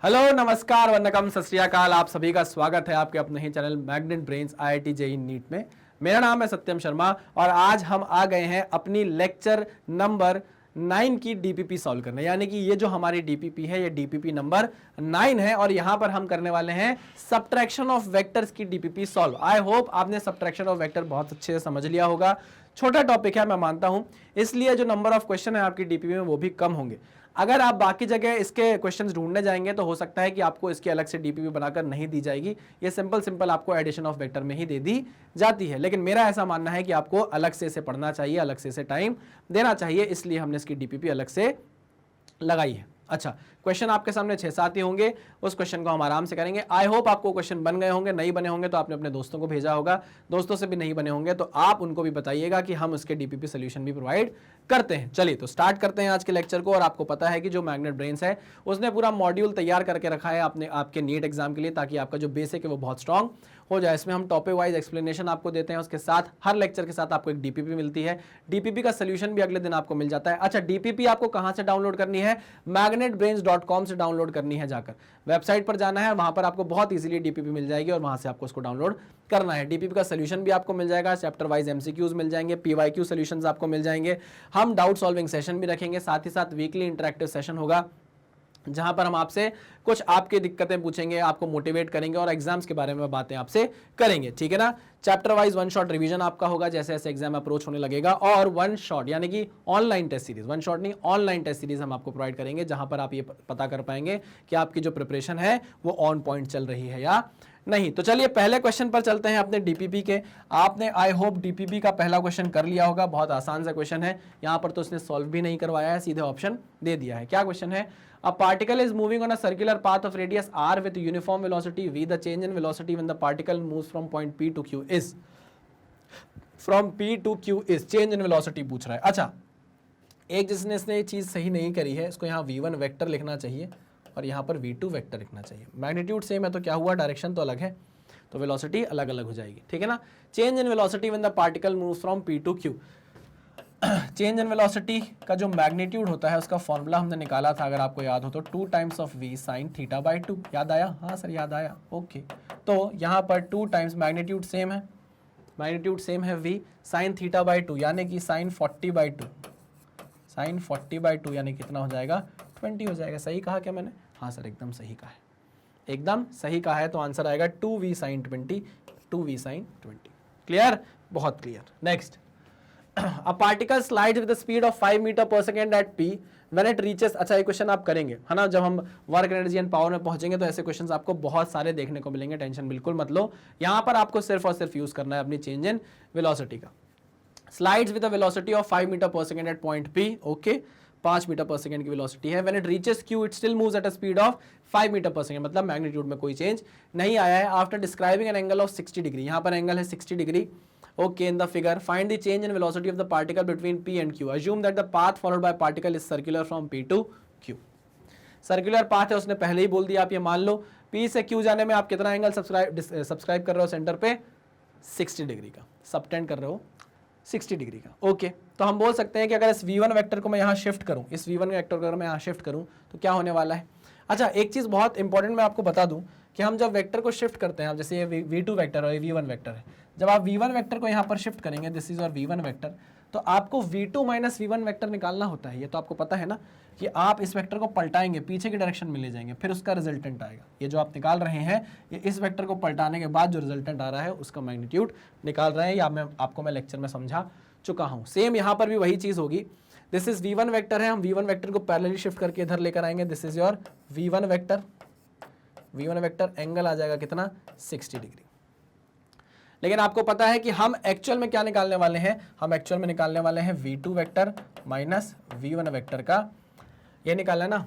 Hello, नमस्कार, वंदनकम, सत श्री अकाल। आप सभी का स्वागत है आपके अपने ही channel magnet brains IIT JEE NEET में। मेरा नाम है सत्यम शर्मा और आज हम आ गए हैं अपनी लेक्चर नंबर 9 की DPP सॉल्व करने। यानी कि ये जो हमारी DPP है ये DPP नंबर 9 है और यहां पर हम करने वाले हैं सब्ट्रैक्शन ऑफ वेक्टर्स की DPP सॉल्व। आई होप आपने सब्ट्रैक्शन ऑफ वेक्टर बहुत अच्छे से समझ लिया होगा। छोटा टॉपिक है मैं मानता हूं, इसलिए जो नंबर ऑफ क्वेश्चन है आपकी DPP में वो भी कम होंगे। अगर आप बाकी जगह इसके क्वेश्चंस ढूंढने जाएंगे तो हो सकता है कि आपको इसकी अलग से DPP बनाकर नहीं दी जाएगी। ये सिंपल आपको एडिशन ऑफ वेक्टर में ही दे दी जाती है। लेकिन मेरा ऐसा मानना है कि आपको अलग से इसे पढ़ना चाहिए, अलग से इसे टाइम देना चाहिए, इसलिए हमने इसकी DPP अलग से लगाई है। अच्छा, क्वेश्चन आपके सामने 6-7 ही होंगे, उस क्वेश्चन को हम आराम से करेंगे। आई होप आपको क्वेश्चन बन गए होंगे। नहीं बने होंगे तो आपने अपने दोस्तों को भेजा होगा, दोस्तों से भी नहीं बने होंगे तो आप उनको भी बताइएगा कि हम उसके DPP सोल्यूशन भी प्रोवाइड करते हैं। चलिए तो स्टार्ट करते हैं आज के लेक्चर को। और आपको पता है कि जो मैग्नेट ब्रेन्स है उसने पूरा मॉड्यूल तैयार करके रखा है आपने आपके नीट एग्जाम के लिए, ताकि आपका जो बेसिक है वो बहुत स्ट्रांग हो जाए। इसमें हम टॉपिक वाइज एक्सप्लेनेशन आपको देते हैं, उसके साथ हर लेक्चर के साथ आपको एक DPP मिलती है। DPP का सोल्यूशन भी अगले दिन आपको मिल जाता है। अच्छा, DPP आपको कहां से डाउनलोड करनी है? magnetbrains.com से डाउनलोड करनी है। जाकर वेबसाइट पर जाना है, वहां पर आपको बहुत इजीली DPP मिल जाएगी और वहां से आपको उसको डाउनलोड करना है। DPP का सोल्यूशन भी आपको मिल जाएगा, चैप्टर वाइज MCQs मिल जाएंगे, PYQ सोल्यूशंस आपको मिल जाएंगे। हम डाउट सॉल्विंग सेशन भी रखेंगे, साथ ही साथ वीकली इंटरेक्टिव सेशन होगा जहां पर हम आपसे कुछ आपकी दिक्कतें पूछेंगे, आपको मोटिवेट करेंगे और एग्जाम्स के बारे में बातें आपसे करेंगे। ठीक है ना? चैप्टर वाइज 1 शॉट रिवीजन आपका होगा जैसे जैसे एग्जाम अप्रोच होने लगेगा। और 1 शॉट यानी कि ऑनलाइन टेस्ट सीरीज, 1 शॉट नहीं ऑनलाइन टेस्ट सीरीज हम आपको प्रोवाइड करेंगे, जहां पर आप ये पता कर पाएंगे कि आपकी जो प्रिपरेशन है वो ऑन पॉइंट चल रही है या नहीं। तो चलिए पहले क्वेश्चन पर चलते हैं अपने DPP के। आपने आई होप DPP का पहला क्वेश्चन कर लिया होगा। बहुत आसान सा क्वेश्चन है, यहां पर तो उसने सॉल्व भी नहीं करवाया है, सीधे ऑप्शन दे दिया है। क्या क्वेश्चन है? A particle is moving on a circular path of radius r with uniform velocity v. The change in velocity when the particle moves from point P to Q is. From P to Q is change in velocity पूछ रहा है। अच्छा, एक जिसने इसने ये चीज सही नहीं करी है, इसको यहाँ V1 वेक्टर लिखना चाहिए और यहाँ पर V2 वेक्टर लिखना चाहिए। मैग्नीट्यूड सेम है तो क्या हुआ, डायरेक्शन तो अलग है तो वेलोसिटी अलग अलग हो जाएगी। ठीक है ना? Change in velocity when the particle moves from P to Q। Change in velocity का जो मैग्नीट्यूड होता है उसका फॉर्मूला हमने निकाला था, अगर आपको याद हो तो 2 times of v sin theta by 2। याद आया? हाँ सर याद आया। ओके, तो यहाँ पर 2 टाइम्स मैग्नीट्यूड सेम है, मैग्नीट्यूड सेम है v sin थीटा बाई 2 यानी कि sin 40 बाई 2, sin 40 बाई 2 यानी कितना हो जाएगा? 20 हो जाएगा। सही कहा क्या मैंने? हाँ सर एकदम सही कहा है, एकदम सही कहा है। तो आंसर आएगा 2v sin 20, 2v sin 20। Clear? बहुत clear. Next, A particle slides with the speed of 5 metre per second at P when it reaches। अच्छा, ये क्वेश्चन आप करेंगे है ना, जब हम वर्क एनर्जी एंड पावर में पहुंचेंगे तो ऐसे क्वेश्चंस आपको बहुत सारे देखने को मिलेंगे, टेंशन बिल्कुल मत लो। यहां पर आपको सिर्फ और सिर्फ यूज करना है अपनी चेंज इन वेलोसिटी का। Slides with a velocity of 5 metre per second at point P। Okay, 5 metre per second की वेलोसिटी है। When it reaches Q it still moves at a speed of 5 metre per second, मतलब magnitude में कोई change नहीं आया है। After describing an angle of 60 degree, यहां पर एंगल है 60 degree. Okay, in the figure, find the change in velocity of the particle between P and Q. Assume that the path followed by particle is circular from P to Q. Circular path है, उसने पहले ही बोल दिया। आप ये मान लो P से Q जाने में आप कितना एंगल सब्सक्राइब कर रहे हो सेंटर पे? 60 डिग्री का सबटेंड कर रहे हो, 60 डिग्री का। ओके, तो हम बोल सकते हैं कि अगर इस V1 वेक्टर को मैं यहाँ शिफ्ट करूँ, इस V1 वेक्टर को अगर मैं यहाँ शिफ्ट करूँ तो क्या होने वाला है? अच्छा, एक चीज़ बहुत इंपॉर्टेंट मैं आपको बता दूं कि हम जब वेक्टर को शिफ्ट करते हैं, जैसे ये V2 वेक्टर और ये V1 वेक्टर है, जब आप V1 वेक्टर को यहाँ पर शिफ्ट करेंगे, दिस इज और V1 वेक्टर, तो आपको V2 माइनस V1 वेक्टर निकालना होता है। ये तो आपको पता है ना कि आप इस वेक्टर को पलटाएंगे, पीछे की डायरेक्शन में ले जाएंगे, फिर उसका रिजल्टेंट आएगा। ये जो आप निकाल रहे हैं, ये इस वेक्टर को पलटाने के बाद जो रिजल्टेंट आ रहा है उसका मैग्नीट्यूड निकाल रहे हैं। या मैं आपको लेक्चर में समझा चुका हूँ। सेम यहाँ पर भी वही चीज़ होगी। दिस इज V1 वेक्टर है, हम V1 वेक्टर को पैरेलली शिफ्ट करके इधर लेकर आएंगे। This is your V1 vector, V1 vector angle आ जाएगा कितना? 60 डिग्री। लेकिन आपको पता है कि हम एक्चुअल में क्या निकालने वाले हैं? हम एक्चुअल में निकालने वाले हैं V2 vector minus V1 vector का, ये निकालना है ना,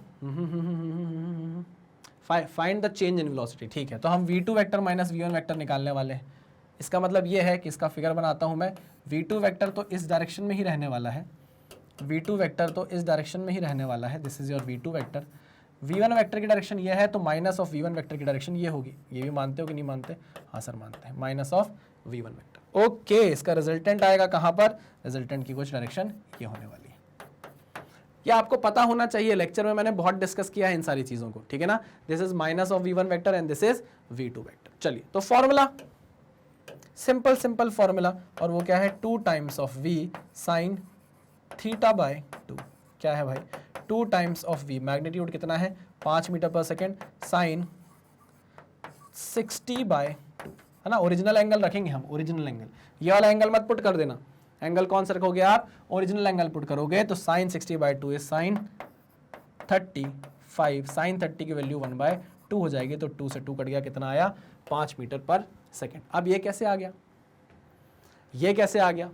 find the change in velocity. ठीक है, तो हम V2 vector minus V1 vector निकालने वाले हैं। इसका मतलब ये है कि इसका फिगर बनाता हूं मैं। V2 वेक्टर तो इस डायरेक्शन में ही रहने वाला है, V2 वेक्टर तो इस डायरेक्शन में ही रहने वाला है। This is your V2 vector. V1 vector की डायरेक्शन ये है तो माइनस ऑफ V1 वेक्टर की डायरेक्शन ये होगी। ये भी मानते हो कि नहीं मानते? हाँ सर मानते हैं, minus of V1 vector. Okay, इसका रिजल्टेंट आएगा कहाँ पर? रिजल्टेंट की कुछ डायरेक्शन ये होने वाली है। ये आपको पता होना चाहिए, लेक्चर में मैंने बहुत डिस्कस किया है इन सारी चीजों को, ठीक है ना। This is minus of v1 vector and this is v2 vector. चलिए तो फॉर्मूला सिंपल फॉर्मूला, और वो क्या है 2 times of v sine theta by 2। क्या है भाई 2 टाइम्स ऑफ v, मैग्नीट्यूड कितना है 5 metre per second, sign 60 by 2, है ना। ओरिजिनल एंगल रखेंगे हम, ओरिजिनल एंगल, ये वाला एंगल मत पुट कर देना। एंगल कौन सा रखोगे आप, ओरिजिनल एंगल पुट करोगे तो sine 60 by 2 is sine 35, sine 30 की वैल्यू 1/2 हो जाएगी, तो 2 से 2 कट गया, कितना आया 5 मीटर पर सेकेंड। अब ये कैसे आ गया, ये कैसे आ गया,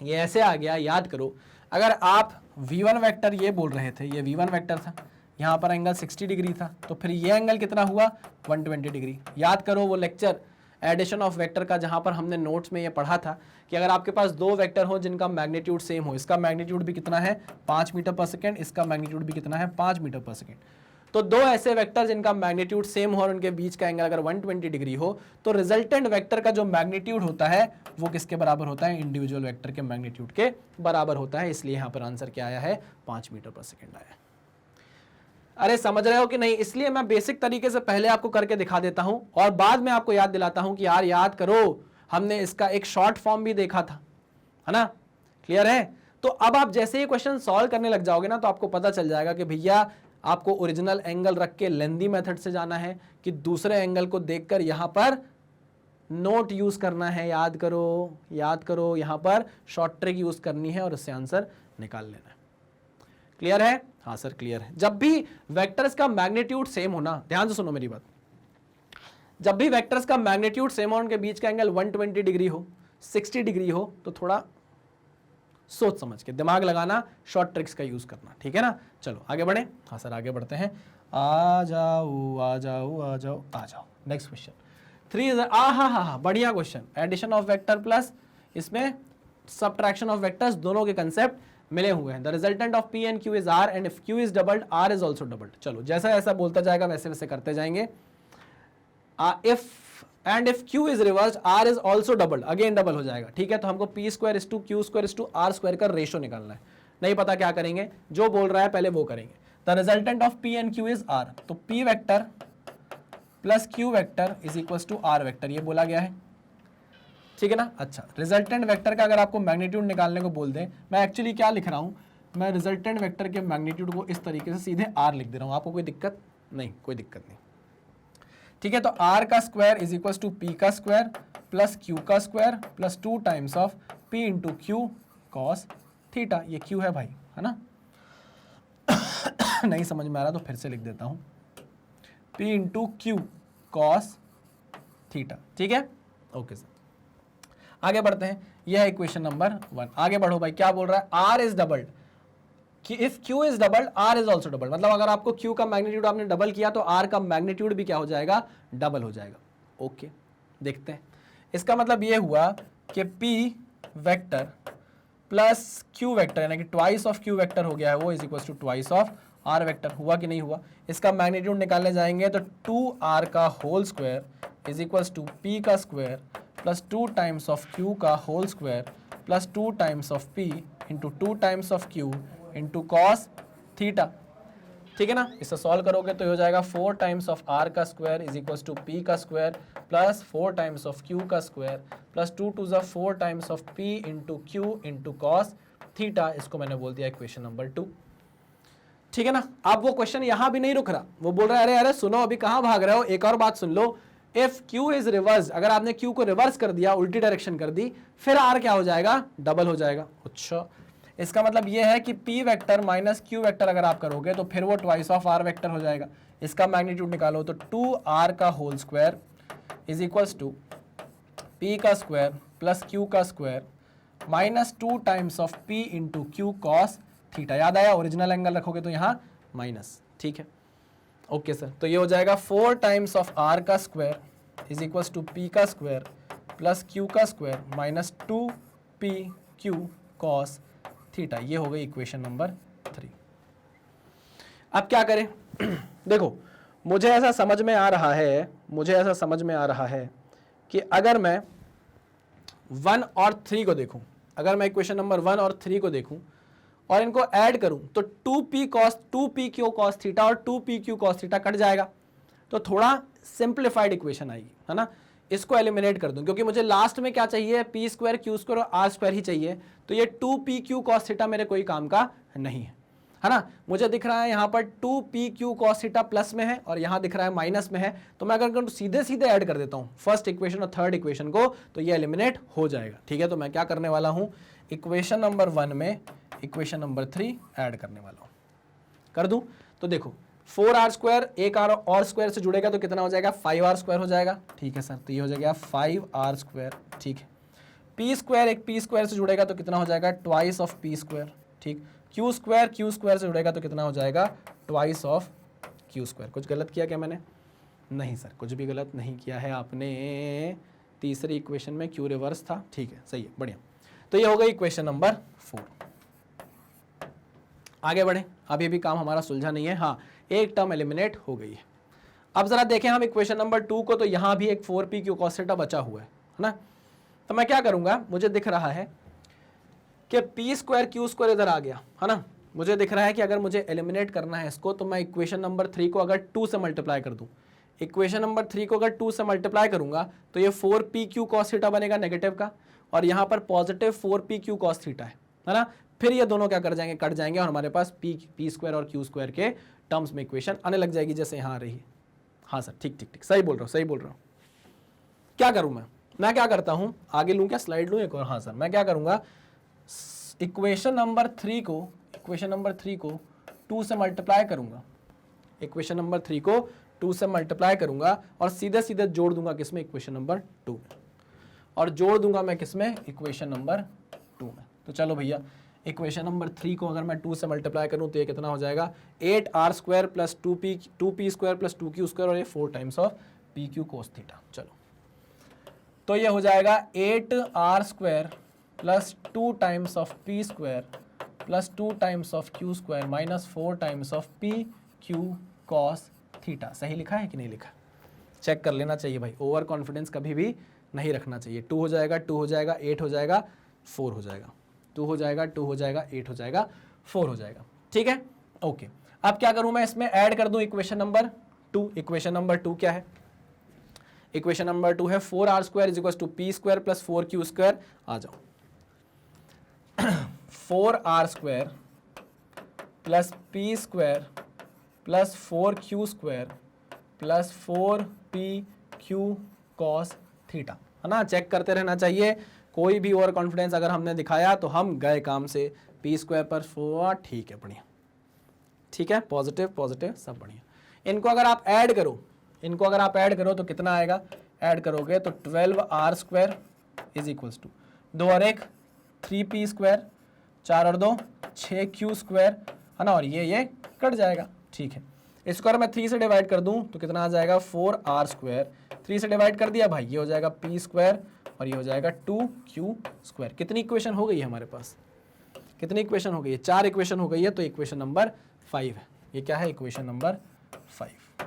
ये ऐसे आ गया, याद करो, अगर आप v1 वेक्टर ये बोल रहे थे, ये v1 वेक्टर था, यहाँ पर एंगल 60 डिग्री था, तो फिर ये एंगल कितना हुआ 120 डिग्री। याद करो वो लेक्चर एडिशन ऑफ वेक्टर का, जहां पर हमने नोट्स में ये पढ़ा था कि अगर आपके पास दो वेक्टर हो जिनका मैग्नीट्यूड सेम हो, इसका मैग्नीट्यूड भी कितना है 5 मीटर पर सेकेंड, इसका मैग्नीट्यूड भी कितना है 5 मीटर पर सेकेंड, तो दो ऐसे वेक्टर जिनका मैग्नीट्यूड सेम हो और उनके बीच का एंगल अगर 120 डिग्री हो, तो रिजल्टेंट वेक्टर का जो मैग्नीट्यूड होता है वो किसके बराबर होता है, इंडिविजुअल वेक्टर के मैग्नीट्यूड के बराबर होता है। इसलिए यहां पर आंसर क्या आया है 5 मीटर पर सेकेंड आया है। अरे समझ रहे हो कि नहीं, इसलिए मैं बेसिक तरीके से पहले आपको करके दिखा देता हूं और बाद में आपको याद दिलाता हूं कि यार याद करो, हमने इसका एक शॉर्ट फॉर्म भी देखा था, है ना, क्लियर है। तो अब आप जैसे ही क्वेश्चन सॉल्व करने लग जाओगे ना, तो आपको पता चल जाएगा कि भैया आपको ओरिजिनल एंगल रख के लेंदी मेथड से जाना है कि दूसरे एंगल को देखकर यहां पर नोट यूज करना है। याद करो यहां पर शॉर्ट ट्रिक यूज करनी है और उससे आंसर निकाल लेना है। क्लियर है, हाँ सर क्लियर है। जब भी वेक्टर्स का मैग्नीट्यूड सेम होना, ध्यान से सुनो मेरी बात, जब भी वेक्टर्स का मैग्नीट्यूड सेम हो, उनके बीच का एंगल 120 डिग्री हो, 60 डिग्री हो, तो थोड़ा सोच समझ के दिमाग लगाना, शॉर्ट ट्रिक्स का यूज करना, ठीक है ना। चलो आगे बढ़े, हाँ सर आगे बढ़ते हैं। आ जाओ नेक्स्ट क्वेश्चन 3 हाँ बढ़िया question, addition of vector plus इसमें सबट्रैक्शन ऑफ वेक्टर्स, दोनों के कंसेप्ट मिले हुए हैं। The resultant of P and Q is R and if Q is doubled R is also doubled. चलो जैसा ऐसा बोलता जाएगा वैसे वैसे करते जाएंगे। If Q is reversed R is also doubled, again double हो जाएगा, ठीक है। तो हमको P square is to Q square is to R square का रेशो निकालना है। नहीं पता क्या करेंगे, जो बोल रहा है पहले वो करेंगे। The resultant of P and Q is R, तो P vector plus Q vector is equal to R vector, ये बोला गया है, ठीक है ना। अच्छा, रिजल्टेंट वेक्टर का अगर आपको मैग्नीट्यूड निकालने को बोल दें, मैं एक्चुअली क्या लिख रहा हूं, मैं रिजल्टेंट वेक्टर के मैग्नीट्यूड को इस तरीके से सीधे R लिख दे रहा हूं। आपको कोई दिक्कत नहीं, कोई दिक्कत नहीं, ठीक है। तो R का square is equal to P का स्क्वायर प्लस Q का square plus 2 times of P into Q cos theta. ये Q है भाई, है ना। नहीं समझ में आ रहा तो फिर से लिख देता हूं, P into Q cos theta, ठीक है। ओके सर, आगे बढ़ते हैं। यह है इक्वेशन नंबर 1। आगे बढ़ो भाई, क्या बोल रहा है, R इज डबल्ड, कि if Q is doubled R is also doubled, मतलब अगर आपको Q का मैग्नीट्यूड आपने डबल किया तो R का मैग्नीट्यूड भी क्या हो जाएगा, डबल हो जाएगा। ओके, देखते हैं। इसका मतलब यह हुआ कि P vector plus Q vector, यानी कि ट्वाइस ऑफ Q वेक्टर हो गया है वो, is equal to twice of R vector. हुआ कि नहीं हुआ। इसका मैग्नीट्यूड निकालने जाएंगे तो 2R का whole square is equal to P का square plus 2 times of Q का whole square plus 2 times of P into 2 times of Q into cos theta, ठीक है ना। इसे सॉल्व करोगे तो हो जाएगा 4 टाइम्स ऑफ R का square is equal to P का square plus 4 times of Q का स्क्वायर प्लस 2 टू ज़ा 4 times of P into Q into cos theta. इसको मैंने बोल दिया इक्वेशन नंबर 2, ठीक है ना। अब वो क्वेश्चन यहां भी नहीं रुक रहा, वो बोल रहा है अरे अरे सुनो, अभी कहां भाग रहे हो, एक और बात सुन लो। इफ Q इज रिवर्स, अगर आपने Q को रिवर्स कर दिया, उल्टी डायरेक्शन कर दी, फिर R क्या हो जाएगा, डबल हो जाएगा। अच्छा, इसका मतलब यह है कि P vector minus Q vector अगर आप करोगे तो फिर वो ट्वाइस ऑफ R वेक्टर हो जाएगा। इसका मैग्नीट्यूड निकालो तो 2R का whole square is equals to P का स्क्वायर प्लस Q का square minus 2 times of P into Q cos theta. याद आया, ओरिजिनल एंगल रखोगे तो यहाँ माइनस, ठीक है। ओके सर, तो ये हो जाएगा 4 टाइम्स ऑफ R का square is equals to P का स्क्वायर प्लस Q का square minus 2PQ cos theta. ये हो गई इक्वेशन नंबर 3। अब क्या करें, देखो मुझे ऐसा समझ में आ रहा है कि अगर मैं 1 और 3 को देखूं, अगर मैं इक्वेशन नंबर 1 और 3 को देखूं और इनको ऐड करूं तो 2p cos थीटा और 2pq cos थीटा कट जाएगा, तो थोड़ा सिंप्लीफाइड इक्वेशन आएगी, है ना। इसको एलिमिनेट कर दूं क्योंकि मुझे लास्ट में क्या चाहिए, पी स्क्वायर क्यू स्क्वायर और आर स्क्वायर ही चाहिए, तो ये 2pq cos थीटा मेरे कोई काम का नहीं है ना। मुझे दिख रहा है यहाँ पर 2pq cos थीटा प्लस में है और यहाँ दिख रहा है माइनस में है, तो मैं अगर सीधे सीधे ऐड कर देता हूँ फर्स्ट इक्वेशन और थर्ड इक्वेशन को, तो ये एलिमिनेट हो जाएगा, ठीक है। तो मैं क्या करने वाला हूँ, इक्वेशन नंबर 1 में इक्वेशन नंबर 3 ऐड करने वाला हूँ, कर दूं। तो देखो 4r स्क्वायर एक आर और स्क्वायर से जुड़ेगा तो कितना हो जाएगा, 5r स्क्वायर हो जाएगा, ठीक है सर। तो ये हो जाएगा 5r स्क्वायर, ठीक है। p स्क्वायर एक p स्क्वायर से जुड़ेगा तो कितना हो जाएगा, ट्वाइस ऑफ p स्क्वायर, ठीक। q स्क्वायर से जुड़ेगा तो कितना हो जाएगा, ट्वाइस ऑफ q स्क्वायर। कुछ गलत किया क्या मैंने? नहीं सर, कुछ भी गलत नहीं किया है आपने। तीसरी इक्वेशन में q रिवर्स था, ठीक है, सही है, बढ़िया। तो ये हो गई इक्वेशन नंबर 4। आगे बढ़े, अभी भी काम हमारा सुलझा नहीं है। हाँ, एक टर्म एलिमिनेट हो गई है। अब जरा देखें हम इक्वेशन नंबर 2 को, तो यहां भी एक 4pq cos थीटा बचा हुआ है ना। तो मैं क्या करूंगा, मुझे दिख रहा है कि p स्क्वायर क्यू स्क्वायर इधर आ गया, है ना। मुझे दिख रहा है कि अगर मुझे एलिमिनेट करना है इसको, तो मैं इक्वेशन नंबर 3 को अगर 2 से मल्टीप्लाई कर दूं, इक्वेशन नंबर 3 को अगर 2 से मल्टीप्लाई करूंगा तो ये 4pq cos थीटा बनेगा नेगेटिव का, और यहाँ पर पॉजिटिव 4pq cos थीटा है ना। फिर ये दोनों क्या कर जाएंगे, कट जाएंगे, और हमारे पास p स्क्वायर और q स्क्वायर के टर्म्स में इक्वेशन आने लग जाएगी जैसे यहाँ आ रही है। हाँ सर, ठीक ठीक ठीक, सही बोल रहा हूँ, सही बोल रहा हूँ। क्या करूँ मैं क्या करता हूँ, आगे लूँ क्या, स्लाइड लूँ एक और? हाँ सर, मैं क्या करूँगा, इक्वेशन नंबर 3 को 2 से मल्टीप्लाई करूँगा, इक्वेशन नंबर 3 को 2 से मल्टीप्लाई करूँगा और सीधे सीधे जोड़ दूंगा किसमें, इक्वेशन नंबर 2 में, और जोड़ दूंगा मैं किसमें, इक्वेशन नंबर 2 में। तो चलो भैया, इक्वेशन नंबर 3 को अगर मैं 2 से मल्टीप्लाई करूं तो ये कितना हो जाएगा, 8r square plus 2p square plus 2q square, और ये 4 times of pq cos theta. चलो, तो ये हो जाएगा 8r square plus 2 times of p square plus 2 times of q square minus 4 times of pq cos theta. सही लिखा है कि नहीं लिखा, चेक कर लेना चाहिए भाई, ओवर कॉन्फिडेंस कभी भी नहीं रखना चाहिए। 2 हो जाएगा 2 हो जाएगा 8 हो जाएगा 4 हो जाएगा, 2 हो जाएगा 2 हो जाएगा 8 हो जाएगा 4 हो जाएगा, ठीक है, ओके। अब क्या करूं मैं, इसमें ऐड कर दूं इक्वेशन नंबर 2। इक्वेशन नंबर 2 क्या है, इक्वेशन नंबर 2 है 4r square is equal to p square plus 4q square. आ जाओ, 4r square plus p square plus 4q square plus 4pq cos theta, है ना। चेक करते रहना चाहिए, कोई भी ओवर कॉन्फिडेंस अगर हमने दिखाया तो हम गए काम से। p स्क्वायर पर 4, ठीक है, बढ़िया, ठीक है, पॉजिटिव पॉजिटिव सब बढ़िया। इनको अगर आप ऐड करो तो कितना आएगा, ऐड करोगे तो 12r square is equals to 2 और 1 3p स्क्वायर, 4 और 2 6q स्क्वायर, है ना, और ये कट जाएगा, ठीक है। इसको अगर मैं 3 से डिवाइड कर दूं तो कितना आ जाएगा, 4r स्क्वायर, 3 से डिवाइड कर दिया भाई, ये हो जाएगा p स्क्वायर और ये हो जाएगा 2q स्क्वायर। कितनी इक्वेशन हो गई है हमारे पास, कितनी इक्वेशन हो गई है, 4 इक्वेशन हो गई है। तो इक्वेशन नंबर 5 है, ये क्या है, इक्वेशन नंबर 5,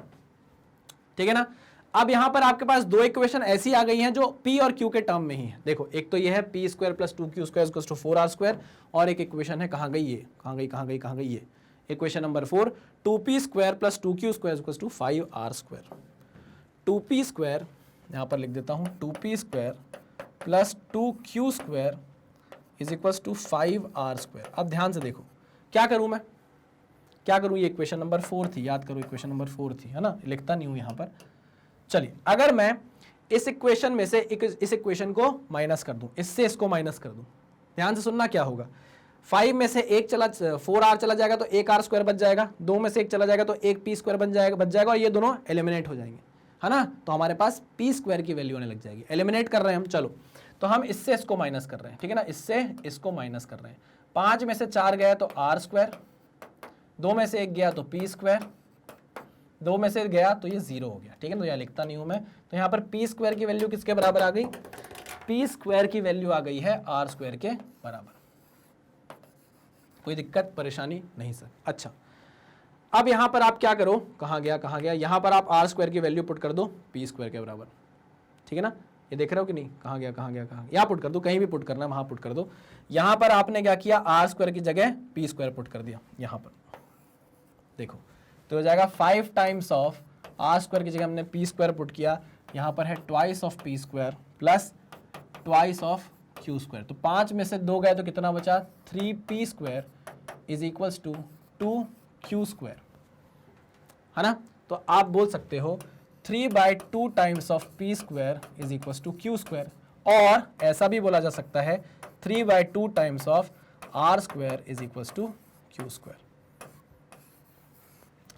ठीक है ना। अब यहां पर आपके पास 2 इक्वेशन ऐसी आ गई हैं जो p और q के टर्म में ही है। देखो, एक तो ये है p square plus 2q square equals to 4r square, और एक इक्वेशन है, कहां गई ये, कहां गई ये, equation number 4 2p square plus 2q square equals to 5r square. 2p square यहां पर लिख देता हूं, 2p square plus 2q square is equals to 5r square. अब ध्यान से देखो, क्या करूं मैं, क्या करूं, ये इक्वेशन नंबर 4 थी, याद करो इक्वेशन नंबर 4 थी, है ना, लिखता नहीं हूं यहां पर। चलिए, अगर मैं इस इक्वेशन में से इस इक्वेशन को माइनस कर दूं, इससे इसको माइनस कर दूं, ध्यान से सुनना क्या होगा, 5 में से 4r चला जाएगा तो 1r स्क्वायर बच जाएगा, 2 में से 1 चला जाएगा तो 1p स्क्वायर बच जाएगा और ये दोनों एलिमिनेट हो जाएंगे, है ना। तो हमारे पास p स्क्वायर की वैल्यू आने लग जाएगी। एलिमिनेट कर रहे हैं हम, चलो, तो हम इससे इसको माइनस कर रहे हैं, ठीक है ना, इससे इसको माइनस कर रहे हैं। 5 में से 4 गया तो r स्क्वायर, 2 में से 1 गया तो p स्क्वायर, 2 में से गया तो ये 0 हो गया, ठीक है। तो यहाँ लिखता नहीं हूं मैं, तो यहाँ पर p स्क्वायर की वैल्यू किसके बराबर आ गई, p स्क्वायर की वैल्यू आ गई है r स्क्वायर के बराबर। कोई दिक्कत परेशानी नहीं सर। अच्छा, अब यहां पर आप क्या करो, कहां गया, यहां पर आप r स्क्वायर की वैल्यू पुट कर दो p स्क्वायर के बराबर, ठीक है ना। ये देख रहे हो कि नहीं, कहाँ गया कहाँ गया कहाँ गया, यहाँ पुट कर दो, कहीं भी पुट करना है वहाँ पुट कर दो। यहाँ पर आपने क्या किया, आर स्क्वायर की जगह पी स्क्वायर पुट कर दिया यहाँ पर, देखो तो हो जाएगा 5 टाइम्स ऑफ आर स्क्वायर की जगह हमने पी स्क्वायर पुट किया, यहाँ पर है twice of P square plus twice of Q square. तो 5 में से 2 गए तो कितना बचा, 3p square is equals to 2q square, है ना। तो आप बोल सकते हो 3/2 times of p square is equals to q square, और ऐसा भी बोला जा सकता है 3/2 times of r square is equals to q square.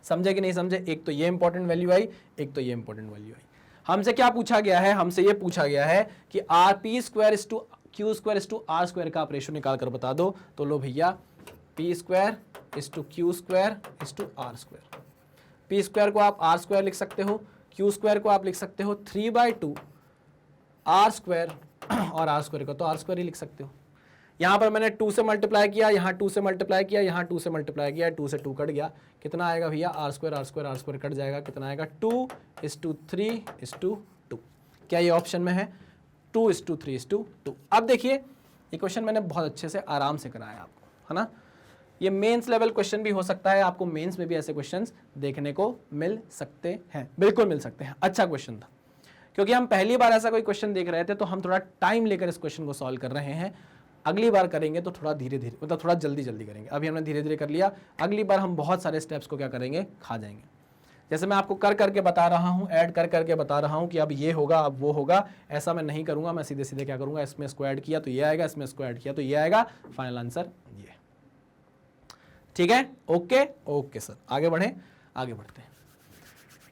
समझे कि नहीं समझे, एक तो ये इंपॉर्टेंट वैल्यू आई, एक तो ये इंपॉर्टेंट वैल्यू आई। हमसे क्या पूछा गया है, हमसे ये पूछा गया है कि R P square is to Q square is to R square का आप रेशो निकाल कर बता दो। तो लो भैया, P square is to Q square is to R square. P square को आप आर स्क्वायर लिख सकते हो, क्यू स्क्वायर को आप लिख सकते हो 3/2 आर स्क्वायर, और आर स्क्वायर को तो आर स्क्वायर ही लिख सकते हो। यहाँ पर मैंने 2 से मल्टीप्लाई किया, यहाँ 2 से मल्टीप्लाई किया, यहाँ 2 से मल्टीप्लाई किया, 2 से 2 कट गया, कितना आएगा भैया, आर स्क्वायर कट जाएगा, कितना आएगा 2:3:2। क्या ये ऑप्शन में है, 2:3:2। अब देखिए ये क्वेश्चन मैंने बहुत अच्छे से आराम से कराया आपको, है ना। ये मेंस लेवल क्वेश्चन भी हो सकता है, आपको मेंस में भी ऐसे क्वेश्चंस देखने को मिल सकते हैं, बिल्कुल मिल सकते हैं। अच्छा क्वेश्चन था, क्योंकि हम पहली बार ऐसा कोई क्वेश्चन देख रहे थे तो हम थोड़ा टाइम लेकर इस क्वेश्चन को सॉल्व कर रहे हैं। अगली बार करेंगे तो थोड़ा धीरे धीरे, मतलब थोड़ा जल्दी जल्दी करेंगे। अभी हमने धीरे धीरे कर लिया, अगली बार हम बहुत सारे स्टेप्स को क्या करेंगे, खा जाएंगे। जैसे मैं आपको कर करके बता रहा हूँ, ऐड कर करके बता रहा हूँ कि अब ये होगा, अब वो होगा, ऐसा मैं नहीं करूँगा। मैं सीधे सीधे क्या करूँगा, इसमें इसको ऐड किया तो ये आएगा, इसमें इसको ऐड किया तो ये आएगा, फाइनल आंसर ये। ठीक है, ओके ओके सर, आगे बढ़े, आगे बढ़ते हैं।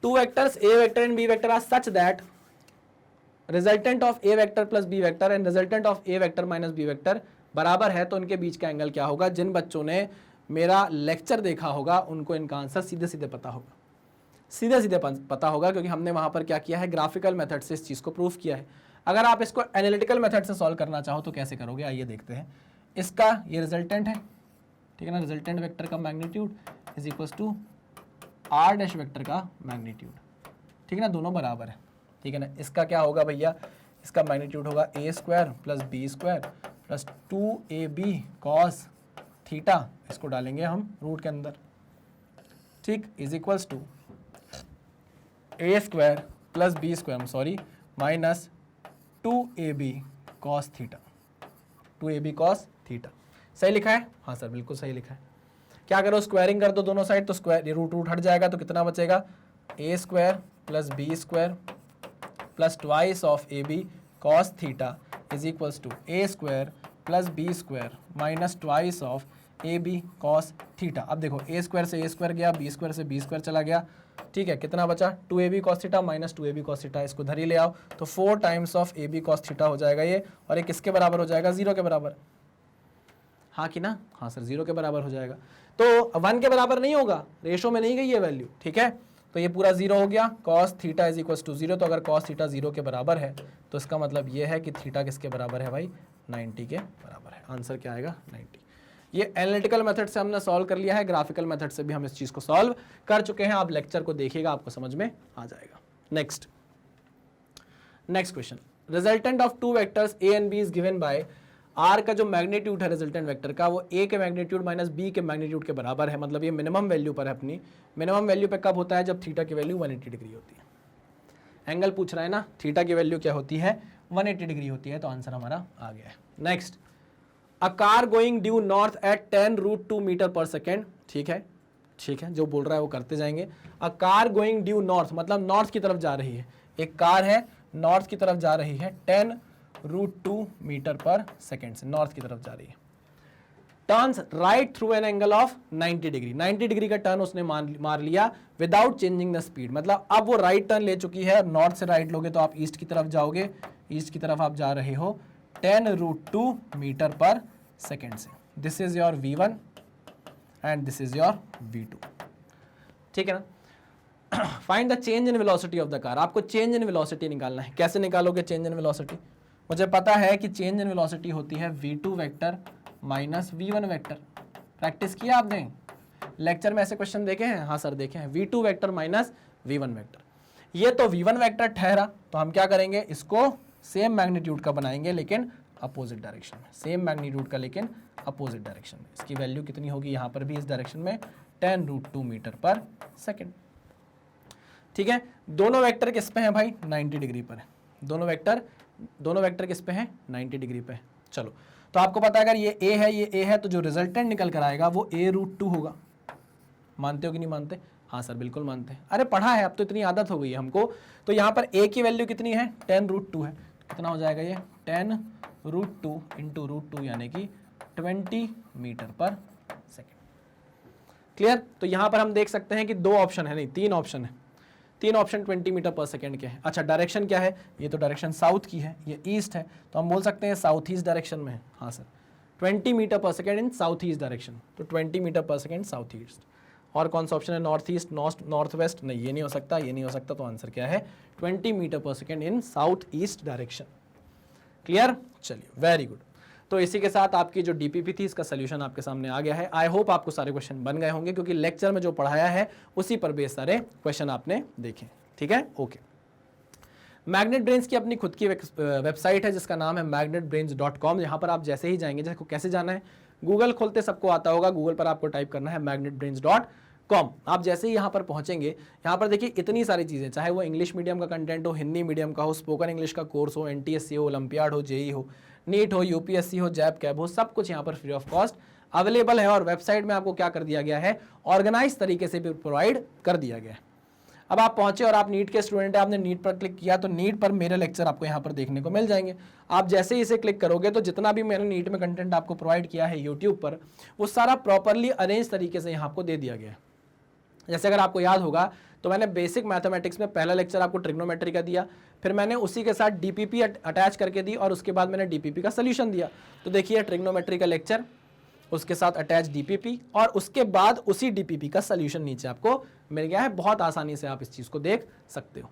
2 vectors A vector and B vector are such that resultant of A vector plus B vector and resultant of A vector minus B vector बराबर है, तो इनके बीच का एंगल क्या होगा। जिन बच्चों ने मेरा लेक्चर देखा होगा उनको इनका आंसर सीधे सीधे पता होगा, सीधे सीधे पता होगा, क्योंकि हमने वहां पर क्या किया है, ग्राफिकल मेथड से इस चीज को प्रूफ किया है। अगर आप इसको एनालिटिकल मेथड से सॉल्व करना चाहो तो कैसे करोगे, आइए देखते हैं। इसका ये रिजल्टेंट है, ठीक है ना, रिजल्टेंट वेक्टर का magnitude is equals to R dash vector का मैग्नीट्यूड, ठीक है ना, दोनों बराबर है, ठीक है ना। इसका क्या होगा भैया, इसका मैग्नीट्यूड होगा A square plus B square plus 2ab cos theta, इसको डालेंगे हम रूट के अंदर, ठीक, is equals to A square plus B square sorry minus 2ab cos theta, 2ab cos theta. सही लिखा है, हाँ सर बिल्कुल सही लिखा है। क्या करो, स्क्वायरिंग कर दो दोनों साइड, तो स्क्वायर रूट रूट हट जाएगा, तो कितना बचेगा, A square plus B square plus twice of A B cos theta is equals to A square plus B square minus twice of A B cos theta. अब देखो A square से A square गया, B square से B square चला गया, ठीक है, कितना बचा 2ab cos theta minus 2ab cos theta, इसको धरी ले आओ तो 4 times of ab cos theta हो जाएगा ये, और ये किसके बराबर हो जाएगा, 0 के बराबर, हाँ कि ना, हाँ सर 0 के बराबर हो जाएगा। तो 1 के बराबर नहीं होगा, रेशो में नहीं गई ये वैल्यू, ठीक है, तो ये पूरा 0 हो गया। Cos theta is equals to 0, तो अगर कॉस थीटा 0 के बराबर है तो इसका मतलब ये है कि थीटा किसके बराबर है भाई, 90 के बराबर है। आंसर क्या आएगा, 90। ये एनालिटिकल मेथड से हमने सॉल्व कर लिया है, ग्राफिकल मेथड से भी हम इस चीज को सॉल्व कर चुके हैं। आप लेक्चर को देखिएगा, आपको समझ में आ जाएगा। Next question, resultant of 2 vectors A and B is given by R का जो मैग्नीट्यूड है रिजल्टेंट वेक्टर का, वो ए के मैग्नीट्यूड माइनस बी के मैग्नीट्यूड के बराबर है। मतलब ये मिनिमम वैल्यू पर है अपनी, मिनिमम वैल्यू पे कब होता है, जब थीटा की वैल्यू 180 डिग्री होती है। एंगल पूछ रहा है ना, थीटा की वैल्यू क्या होती है, 180 डिग्री होती है, तो आंसर हमारा आ गया है। Next, a car going due north at 10√2 metre per second, ठीक है, जो बोल रहा है वो करते जाएंगे। A car going due north मतलब नॉर्थ की तरफ जा रही है, एक कार है नॉर्थ की तरफ जा रही है 10√2 मीटर पर सेकेंड से नॉर्थ की तरफ जा रही है। Turns right through an angle of 90 degree, 90 degree का टर्न उसने मार लिया विदाउट चेंजिंग द स्पीड। मतलब अब वो राइट टर्न ले चुकी है, नॉर्थ से राइट लोगे तो आप ईस्ट की तरफ जाओगे, ईस्ट की तरफ आप जा रहे हो 10√2 मीटर पर सेकेंड से। This is your v1 and this is your v2, ठीक है ना। Find the change in velocity of the car, आपको चेंज इन वेलोसिटी निकालना है। कैसे निकालोगे चेंज इन वेलोसिटी, मुझे पता है कि चेंज इन वेलोसिटी होती है v2 vector minus v1 vector. Practice किया आपने, लेक्चर में ऐसे क्वेश्चन देखे हैं, हाँ सर देखे हैं, v2 vector minus v1 vector. ये तो v1 वेक्टर ठहरा, तो हम क्या करेंगे, इसको सेम मैग्नीट्यूड का बनाएंगे लेकिन अपोजिट डायरेक्शन में, सेम मैग्नीट्यूड का लेकिन अपोजिट डायरेक्शन में। इसकी वैल्यू कितनी होगी यहाँ पर भी इस डायरेक्शन में 10√2 मीटर पर सेकेंड। ठीक है, दोनों वेक्टर किस पे हैं भाई, 90 डिग्री पर है। दोनों वेक्टर किस पे हैं, 90 डिग्री पे है। चलो, तो आपको पता है अगर ये a है तो जो रिजल्टेंट निकल कर आएगा वो a√2 होगा। मानते हो कि नहीं मानते? हाँ सर बिल्कुल मानते हैं, अरे पढ़ा है, अब तो इतनी आदत हो गई है हमको। तो यहाँ पर a की वैल्यू कितनी है, 10√2 है। कितना हो जाएगा ये, 10√2 इंटू √2 यानी कि 20 मीटर पर सेकेंड। क्लियर? तो यहाँ पर हम देख सकते हैं कि दो ऑप्शन है, नहीं तीन ऑप्शन है, तीन ऑप्शन 20 मीटर पर सेकेंड के हैं। अच्छा, डायरेक्शन क्या है, ये तो डायरेक्शन साउथ की है, ये ईस्ट है, तो हम बोल सकते हैं साउथ ईस्ट डायरेक्शन में है। हाँ sir, 20 metre per second in south east direction, तो 20 metre per second south east. और कौन सा ऑप्शन है, नॉर्थ ईस्ट, नॉर्थ वेस्ट? नहीं, ये नहीं हो सकता, ये नहीं हो सकता, तो आंसर क्या है, 20 metre per second in south east direction. Clear? चलिए, वेरी गुड। तो इसी के साथ आपकी जो डीपीपी थी इसका सोल्यूशन आपके सामने आ गया है। आई होप आपको सारे क्वेश्चन बन गए होंगे, क्योंकि लेक्चर में जो पढ़ाया है उसी पर बेस सारे क्वेश्चन आपने देखे। ठीक है, ओके। मैग्नेट ब्रेन्स की अपनी खुद की वेबसाइट है जिसका नाम है magnetbrains.com। यहाँ पर आप जैसे ही जाएंगे, जैसे कैसे जाना है, गूगल खोलते सबको आता होगा, गूगल पर आपको टाइप करना है magnetbrains.com। आप जैसे ही यहाँ पर पहुँचेंगे, यहाँ पर देखिए इतनी सारी चीज़ें, चाहे वो इंग्लिश मीडियम का कंटेंट हो, हिंदी मीडियम का हो, स्पोकन इंग्लिश का कोर्स हो, NTSC हो, ओलंपियाड हो, जेई हो, नीट हो, UPSC हो, जैब कैब हो, सब कुछ यहाँ पर फ्री ऑफ कॉस्ट अवेलेबल है। और वेबसाइट में आपको क्या कर दिया गया है, ऑर्गेनाइज तरीके से भी प्रोवाइड कर दिया गया है। अब आप पहुंचे और आप नीट के स्टूडेंट हैं, आपने नीट पर क्लिक किया तो नीट पर मेरे लेक्चर आपको यहाँ पर देखने को मिल जाएंगे। आप जैसे ही इसे क्लिक करोगे तो जितना भी मैंने नीट में कंटेंट आपको प्रोवाइड किया है यूट्यूब पर, वो सारा प्रॉपरली अरेंज तरीके से यहाँ आपको दे दिया गया है। जैसे अगर आपको याद होगा तो मैंने बेसिक मैथमेटिक्स में पहला लेक्चर आपको ट्रिग्नोमेट्री का दिया, फिर मैंने उसी के साथ डीपीपी अटैच करके दी और उसके बाद मैंने डीपीपी का सोल्यूशन दिया। तो देखिए ट्रिग्नोमेट्री का लेक्चर, उसके साथ अटैच डीपीपी और उसके बाद उसी डीपीपी का सोल्यूशन नीचे आपको मिल गया है। बहुत आसानी से आप इस चीज़ को देख सकते हो।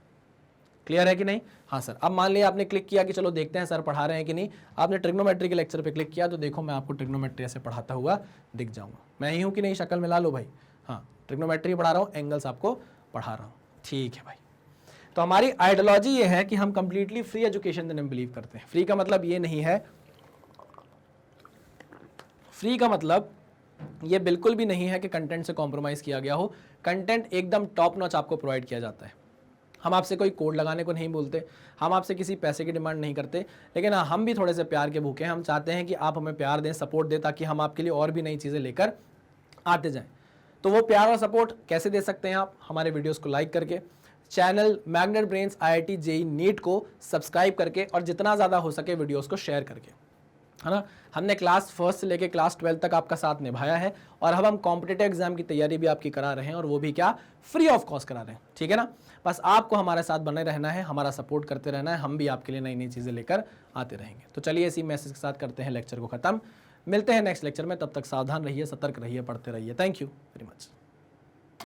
क्लियर है कि नहीं? हाँ सर। अब मान लिया आपने क्लिक किया कि चलो देखते हैं सर पढ़ा रहे हैं कि नहीं। आपने ट्रिग्नोमेट्री के लेक्चर पे क्लिक किया तो देखो मैं आपको ट्रिग्नोमेट्री ऐसे पढ़ाता हुआ दिख जाऊंगा। मैं ही हूँ कि नहीं, शक्ल मिला लो भाई। हाँ, ट्रिग्नोमेट्री पढ़ा रहा हूँ, एंगल्स आपको पढ़ा रहा हूँ। ठीक है भाई। तो हमारी आइडियोलॉजी ये है कि हम कंप्लीटली फ्री एजुकेशन देने में बिलीव करते हैं। फ्री का मतलब ये नहीं है, फ्री का मतलब ये बिल्कुल भी नहीं है कि कंटेंट से कॉम्प्रोमाइज़ किया गया हो। कंटेंट एकदम टॉप नॉच आपको प्रोवाइड किया जाता है। हम आपसे कोई कोड लगाने को नहीं बोलते, हम आपसे किसी पैसे की डिमांड नहीं करते, लेकिन हाँ, हम भी थोड़े से प्यार के भूखे हैं। हम चाहते हैं कि आप हमें प्यार दें, सपोर्ट दें, ताकि हम आपके लिए और भी नई चीज़ें लेकर आते जाएं। तो वो प्यार और सपोर्ट कैसे दे सकते हैं आप? हमारे वीडियोस को लाइक करके, channel magnet brains IIT JEE NEET को सब्सक्राइब करके और जितना ज़्यादा हो सके वीडियोस को शेयर करके, है ना। हमने क्लास 1 से लेके क्लास 12 तक आपका साथ निभाया है और अब हम कॉम्पिटिटिव एग्जाम की तैयारी भी आपकी करा रहे हैं, और वो भी क्या, फ्री ऑफ कॉस्ट करा रहे हैं। ठीक है ना। बस आपको हमारे साथ बने रहना है, हमारा सपोर्ट करते रहना है, हम भी आपके लिए नई नई चीज़ें लेकर आते रहेंगे। तो चलिए इसी मैसेज के साथ करते हैं लेक्चर को ख़त्म। मिलते हैं नेक्स्ट लेक्चर में, तब तक सावधान रहिए, सतर्क रहिए, पढ़ते रहिए। Thank you very much.